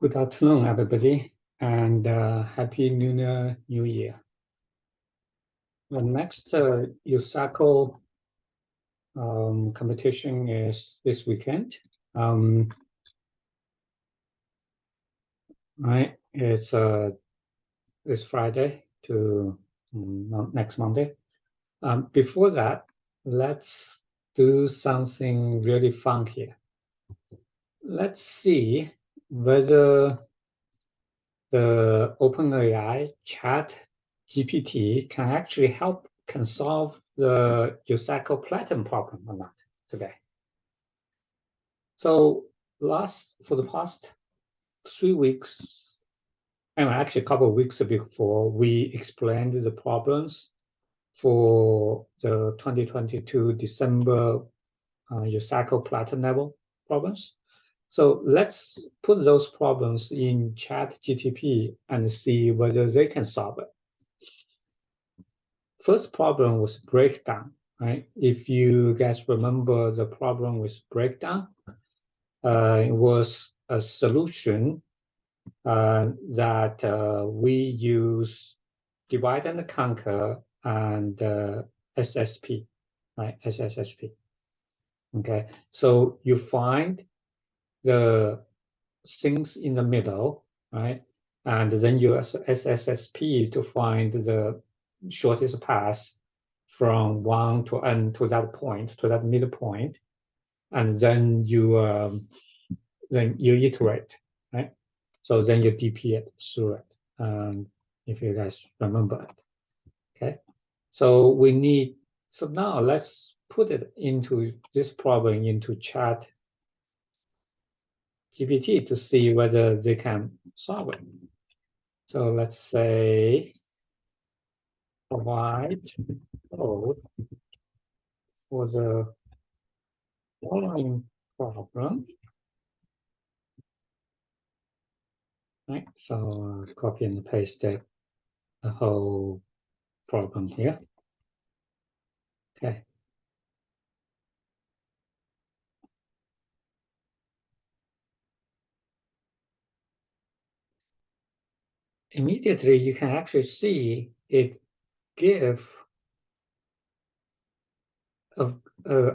Good afternoon, everybody, and Happy Lunar New Year. The next USACO competition is this weekend. Right, it's this Friday to next Monday. Before that, let's do something really fun here. Let's see whether the OpenAI ChatGPT can solve the USACO Platinum Problem or not today. So for the past 3 weeks, and actually a couple of weeks before, we explained the problems for the 2022 December USACO Platinum level problems. So let's put those problems in ChatGPT and see whether they can solve it. First problem was breakdown, right? If you guys remember the problem with breakdown, it was a solution that we use divide and conquer and SSP, right? SSSP. Okay, so you find the things in the middle, right? And then you use SSSP to find the shortest path from 1 to n to that point, to that midpoint, and then you iterate, right? So then you DP it through it, if you guys remember it. Okay, so now let's put it into this problem into ChatGPT to see whether they can solve it. So let's say provide code for the following problem. Right, so copy and paste the whole problem here. Okay. Immediately, you can actually see it give an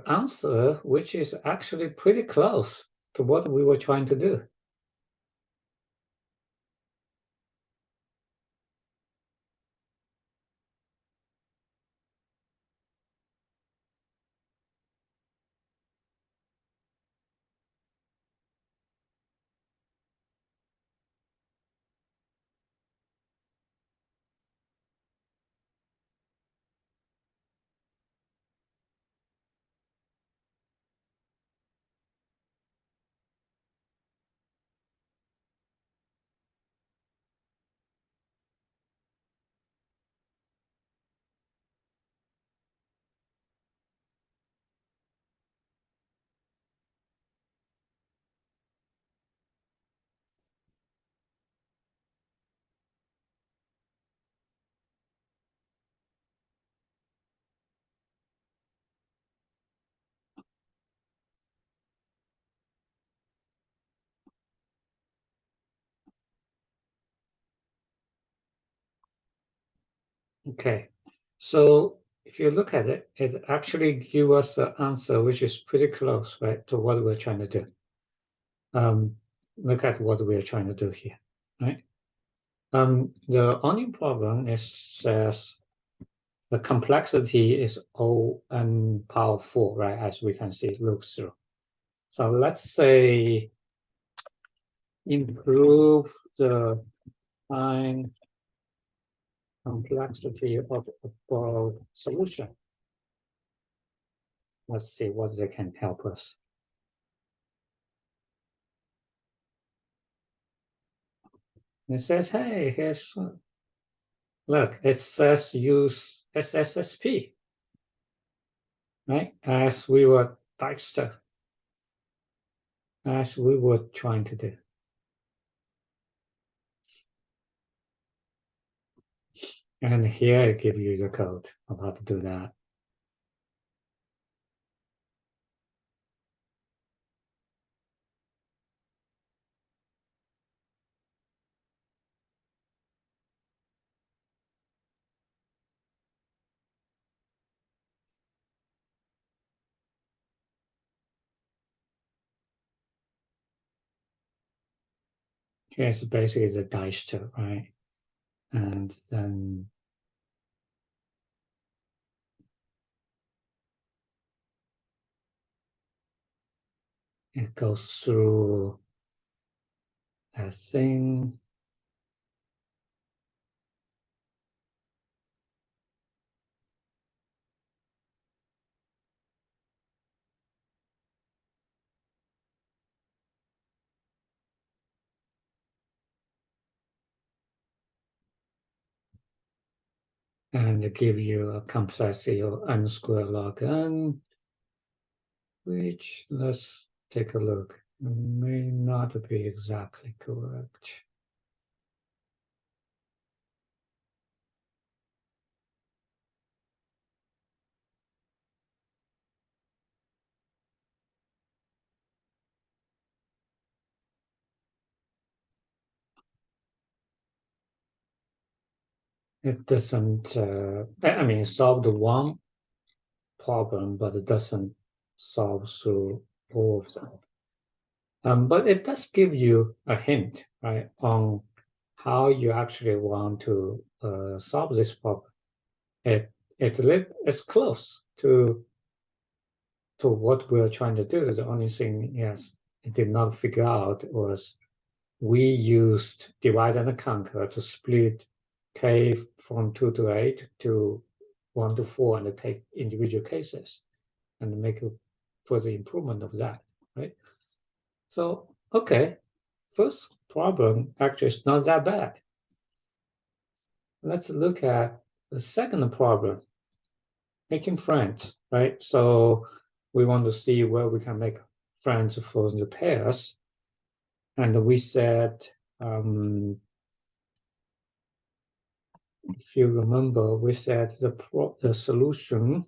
answer which is actually pretty close to what we were trying to do. Okay, so if you look at it, it actually gives us an answer which is pretty close, right, to what we're trying to do. Look at what we're trying to do here, right? The only problem is says the complexity is O n power 4, right? As we can see, look through. So let's say improve the time complexity of about solution. Let's see what they can help us. It says, hey, here's, look, it says use SSSP, right? As we were as we were trying to do. And here I give you the code of how to do that. Here's basically the Deister, right? And then it goes through a thing. And they give you a complexity of n squared log n, which let's take a look. It may not be exactly correct. It doesn't, I mean, solve the one problem, but it doesn't solve through all of them. But it does give you a hint, right, on how you actually want to solve this problem. It's close to what we're trying to do. The only thing, yes, it did not figure out was we used divide and conquer to split k from 2 to 8 to 1 to 4 and take individual cases and make a further improvement of that, right? So, okay, first problem actually is not that bad. Let's look at the second problem, making friends, right? So we want to see where we can make friends for the pairs. And we said, if you remember, we said the solution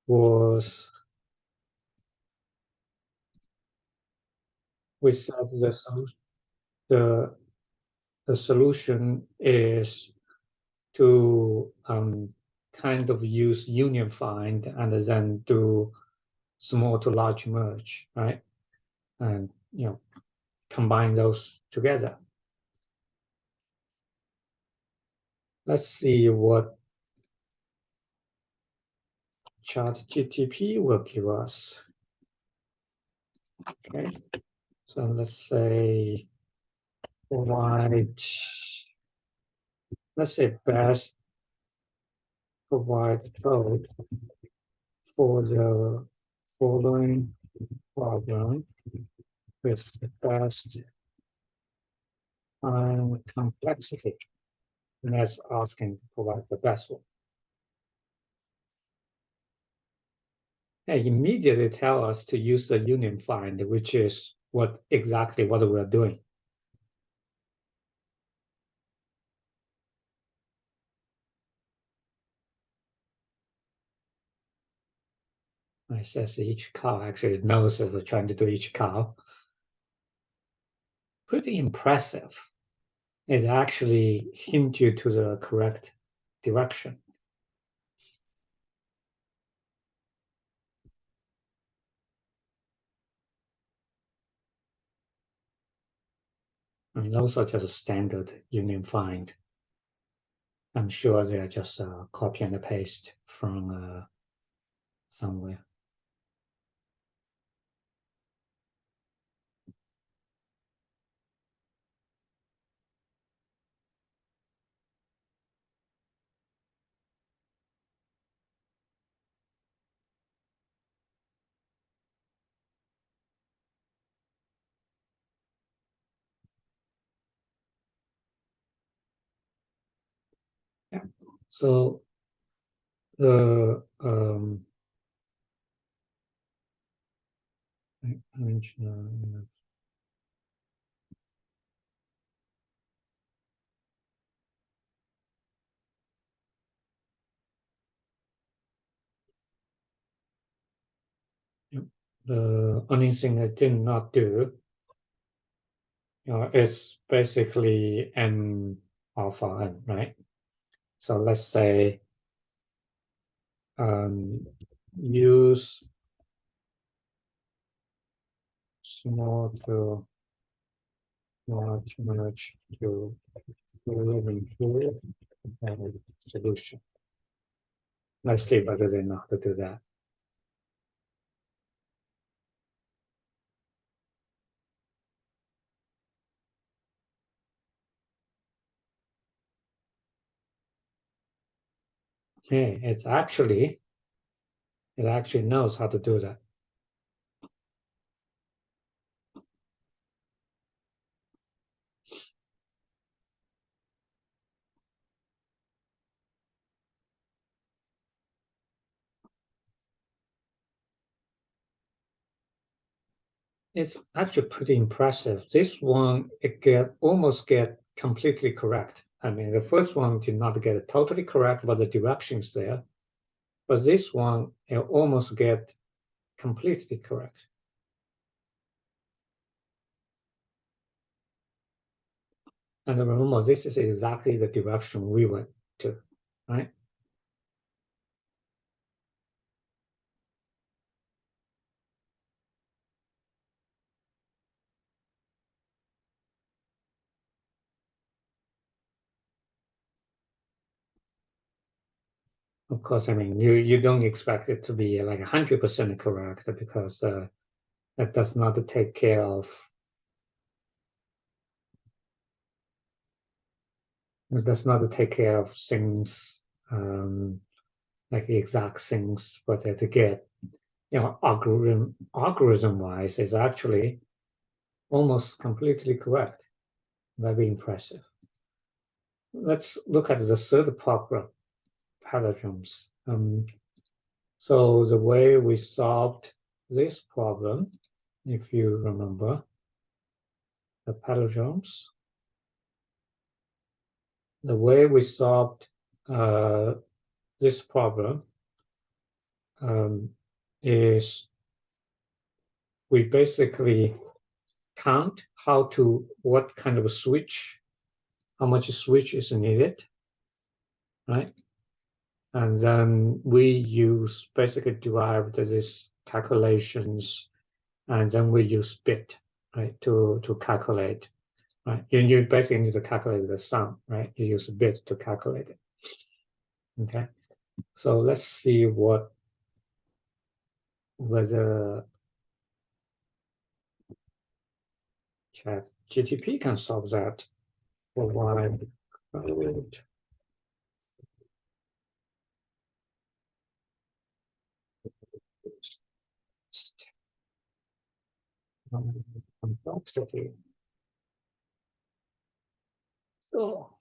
was, we said the solution is to kind of use union find and then do small to large merge, right? And combine those together. Let's see what ChatGPT will give us. Okay, so let's say provide, let's say best provide code for the following problem with the best complexity. And that's asking to provide the best one. And immediately tell us to use the union find, which is exactly what we're doing. It says each cow actually knows that they're trying to do each cow. Pretty impressive. It actually hints you to the correct direction. I mean, those are just standard union find. I'm sure they're just copy and paste from somewhere. Yeah. So the the only thing I did not do, it's basically m alpha n, right? So let's say use small to merge to living fluid and solution. Let's see whether they know how to do that. Okay, it actually knows how to do that. It's actually pretty impressive. This one, almost get completely correct. I mean, the first one did not get it totally correct, but the direction's there. But this one, it almost get completely correct. And remember, this is exactly the direction we went to, right? Of course, I mean, you don't expect it to be like 100% correct because that does not take care of things like the exact things, but to get algorithm wise is actually almost completely correct. Very impressive. Let's look at the third problem, palindromes. So the way we solved this problem, if you remember, the palindromes, the way we solved this problem is we basically count what kind of a switch, how much switch is needed, right? And then we basically derived this calculations, and then we use bit, right, to calculate, right? You basically need to calculate the sum, right? You use bit to calculate it. Okay, so let's see whether ChatGPT can solve that. Provide code complexity. Oh.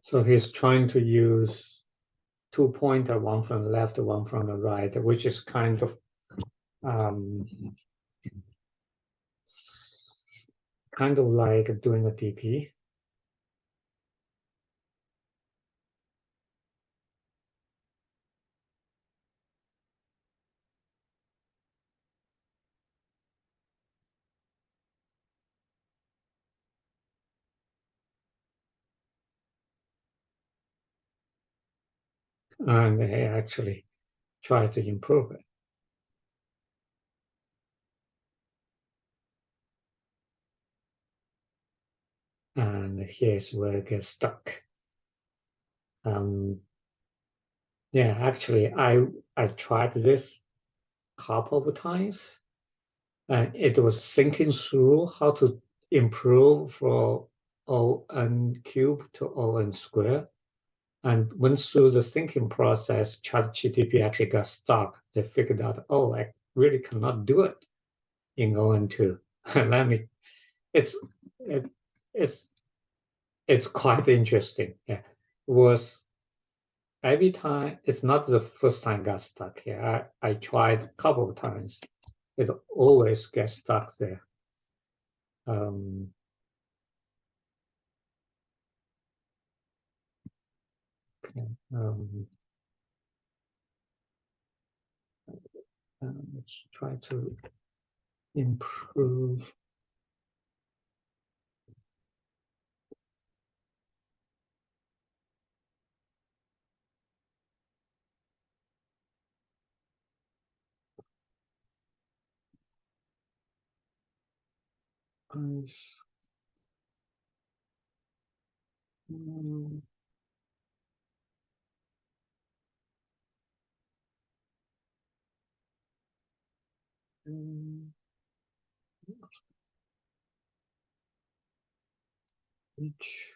So he's trying to use 2 pointer, one from the left, one from the right, which is kind of like doing a DP. And they actually try to improve it. And here's where it gets stuck. Yeah, actually, I tried this a couple of times, and it was thinking through how to improve from O(n) cubed to O(n) squared. And went through the thinking process, ChatGPT actually got stuck. They figured out, oh, I really cannot do it in O(n)2. Let me. It's it, it's quite interesting. Yeah, it was every time. It's not the first time I got stuck here. I tried a couple of times. It always gets stuck there. Okay. Let's try to improve. Each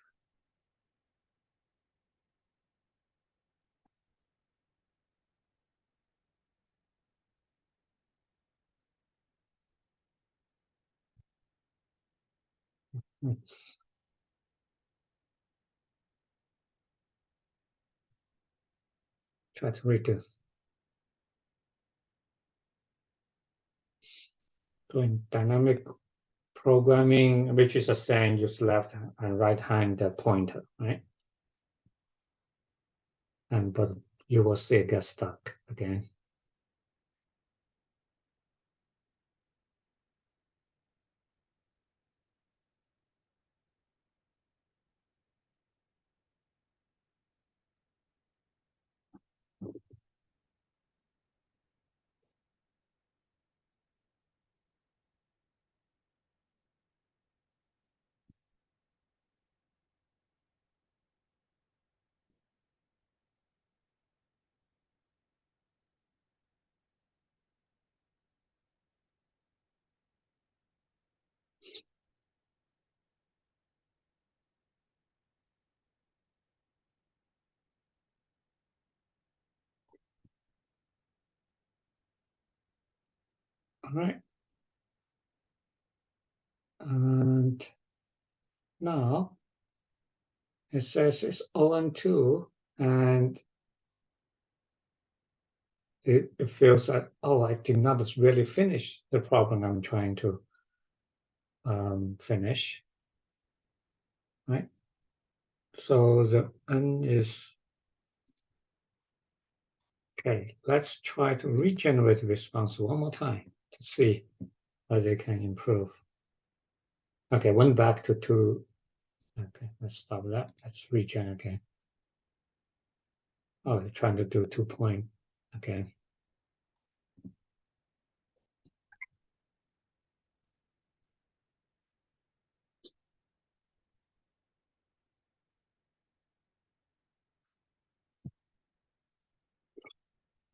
let's try to redo. Doing dynamic programming, which is saying use left and right hand pointer, right? But you will see it get stuck again. All right. And now it says it's ON2, and it feels like, oh, I did not really finish the problem I'm trying to finish, right? So the N is, okay, let's try to regenerate the response one more time to see whether they can improve. Okay, went back to 2. Okay, let's stop that. Let's regen again. Oh, they're trying to do 2 point again.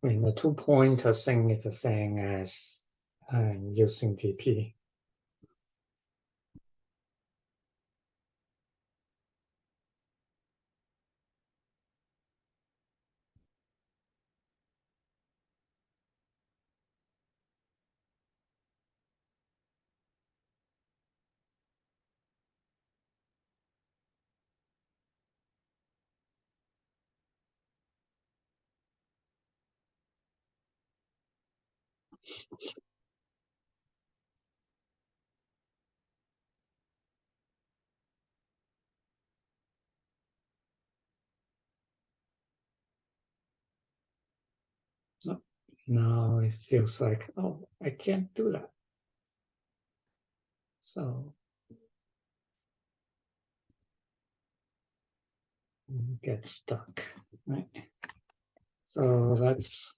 I mean, the 2 pointer thing is the same as using TP. So now it feels like, oh, I can't do that. So get stuck, right? So let's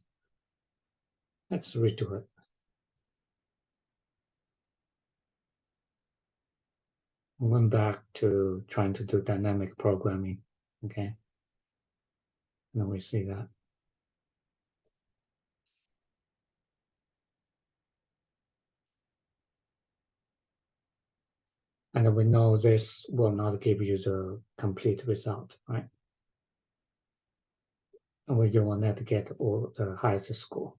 redo it. I went back to trying to do dynamic programming, okay? Now we see that. And we know this will not give you the complete result, right? And we don't want to get all the highest score.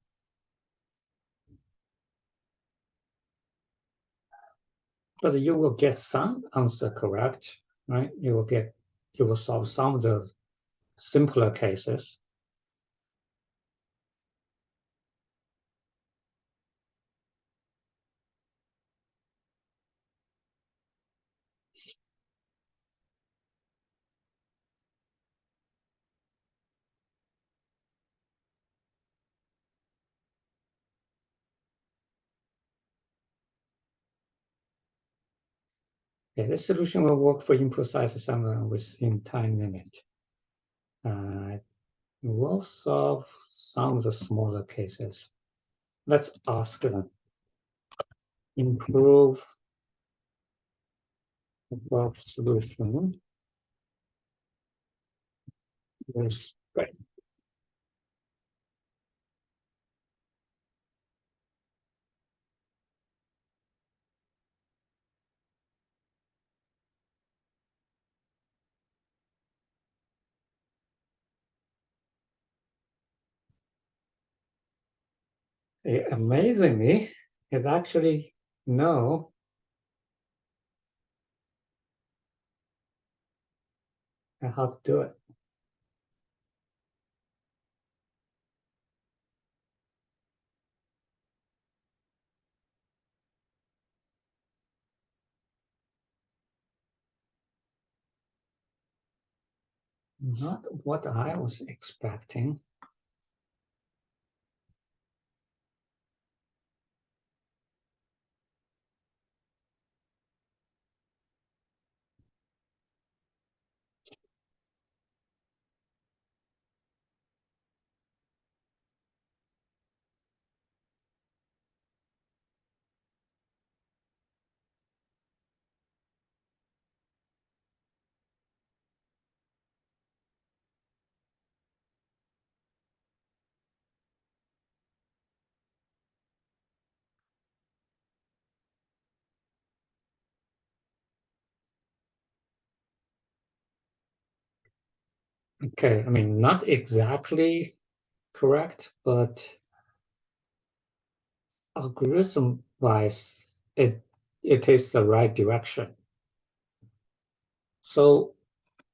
But you will get some answer correct, right? You will solve some of the simpler cases. Okay, this solution will work for input size somewhere within time limit. We'll solve some of the smaller cases. Let's ask them. Improve the solution with break. Amazingly, it actually know how to do it. Not what I was expecting. Okay, I mean, not exactly correct, but algorithm-wise, it is the right direction. So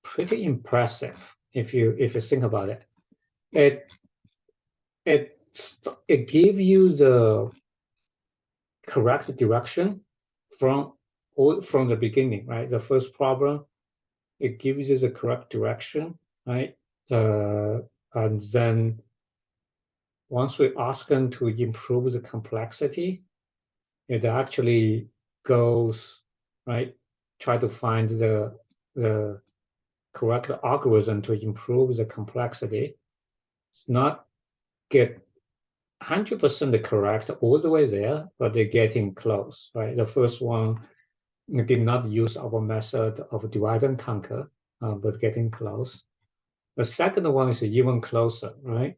pretty impressive if you think about it. It gives you the correct direction from the beginning, right? The first problem, it gives you the correct direction, right? And then once we ask them to improve the complexity, it actually goes, right? Try to find the correct algorithm to improve the complexity. It's not get 100% correct all the way there, but they're getting close, right? The first one did not use our method of divide and conquer, but getting close. The second one is even closer, right?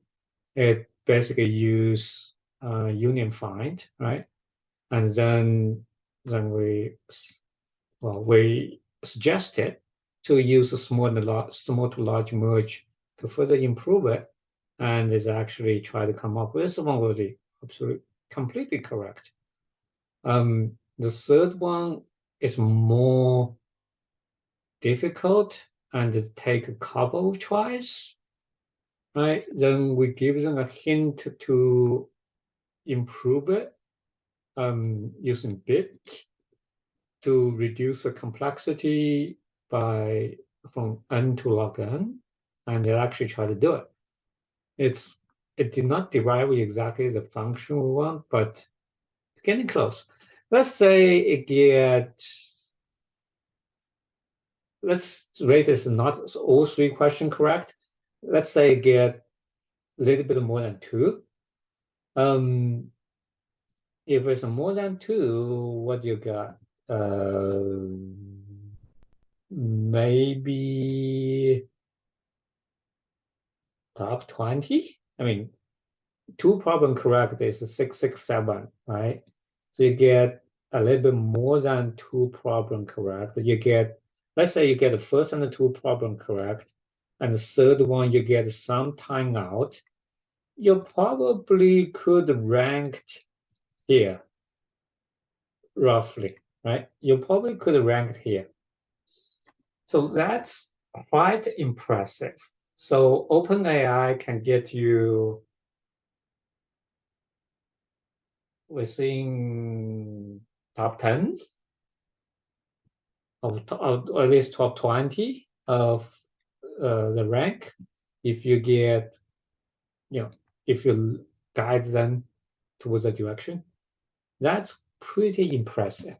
It basically use union find, right? And then we suggested to use a small to large merge to further improve it, and is actually try to come up with one will be absolutely completely correct. The third one is more difficult and take a couple of tries, right? Then we give them a hint to improve it using bit to reduce the complexity from n to log n, and they actually try to do it. It did not derive exactly the function we want, but getting close. Let's say it let's rate is not all three questions correct. Let's say it get a little bit more than 2. If it's more than 2, what you got? Maybe top 20. I mean, 2 problem correct is 667, right? So you get a little bit more than 2 problem correct. You get, let's say you get the first and the 2 problem correct, and the third one you get some time out. You probably could rank here, roughly, right? You probably could rank here. So that's quite impressive. So OpenAI can get you within top 10 of at least top 20 of the rank if you get, if you guide them towards a direction. That's pretty impressive.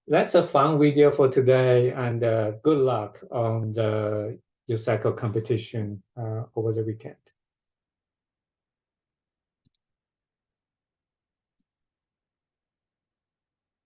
that's a fun video for today, and good luck on the USACO competition over the weekend.